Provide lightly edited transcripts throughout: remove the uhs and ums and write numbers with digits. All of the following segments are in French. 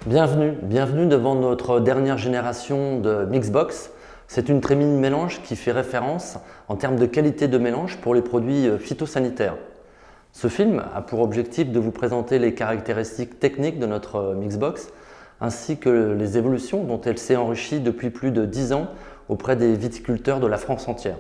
Bienvenue devant notre dernière génération de Mixbox. C'est une trémie de mélange qui fait référence en termes de qualité de mélange pour les produits phytosanitaires. Ce film a pour objectif de vous présenter les caractéristiques techniques de notre Mixbox ainsi que les évolutions dont elle s'est enrichie depuis plus de 10 ans auprès des viticulteurs de la France entière.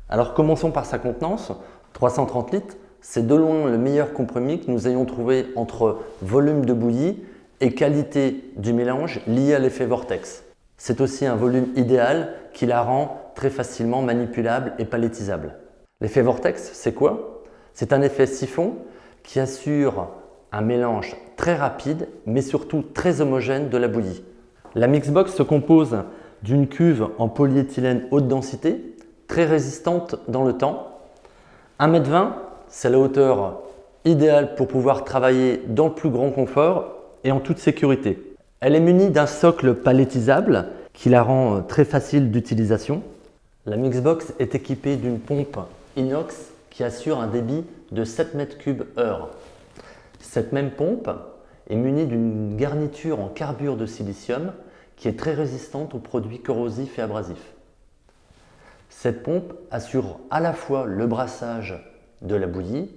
Alors commençons par sa contenance. 330 litres, c'est de loin le meilleur compromis que nous ayons trouvé entre volume de bouillie et qualité du mélange lié à l'effet vortex. C'est aussi un volume idéal qui la rend très facilement manipulable et palettisable. L'effet vortex, c'est quoi? C'est un effet siphon qui assure un mélange très rapide mais surtout très homogène de la bouillie. La Mixbox se compose d'une cuve en polyéthylène haute densité, très résistante dans le temps. 1,20 m, c'est la hauteur idéale pour pouvoir travailler dans le plus grand confort et en toute sécurité. Elle est munie d'un socle palettisable qui la rend très facile d'utilisation. La Mixbox est équipée d'une pompe inox qui assure un débit de 7 m3/h. Cette même pompe est munie d'une garniture en carbure de silicium qui est très résistante aux produits corrosifs et abrasifs. Cette pompe assure à la fois le brassage de la bouillie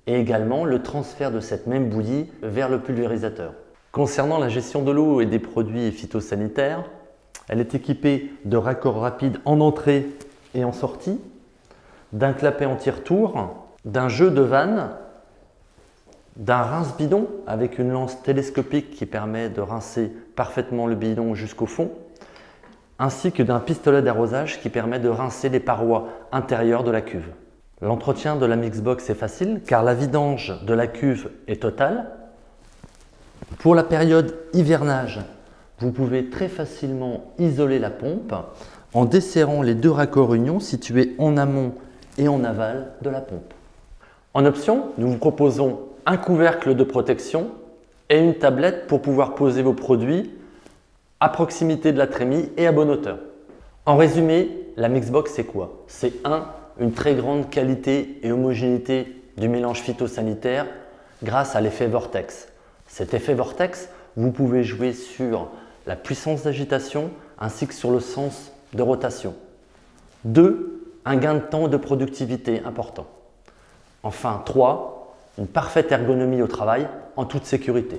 et également le transfert de cette même bouillie vers le pulvérisateur. Concernant la gestion de l'eau et des produits phytosanitaires, elle est équipée de raccords rapides en entrée et en sortie, d'un clapet anti-retour, d'un jeu de vanne, d'un rince-bidon avec une lance télescopique qui permet de rincer parfaitement le bidon jusqu'au fond, ainsi que d'un pistolet d'arrosage qui permet de rincer les parois intérieures de la cuve. L'entretien de la Mixbox est facile car la vidange de la cuve est totale. Pour la période hivernage, vous pouvez très facilement isoler la pompe en desserrant les deux raccords union situés en amont et en aval de la pompe. En option, nous vous proposons un couvercle de protection et une tablette pour pouvoir poser vos produits à proximité de la trémie et à bonne hauteur. En résumé, la Mixbox c'est quoi? C'est une très grande qualité et homogénéité du mélange phytosanitaire grâce à l'effet vortex. Cet effet vortex, vous pouvez jouer sur la puissance d'agitation ainsi que sur le sens de rotation. 2, un gain de temps et de productivité important. Enfin 3, une parfaite ergonomie au travail en toute sécurité.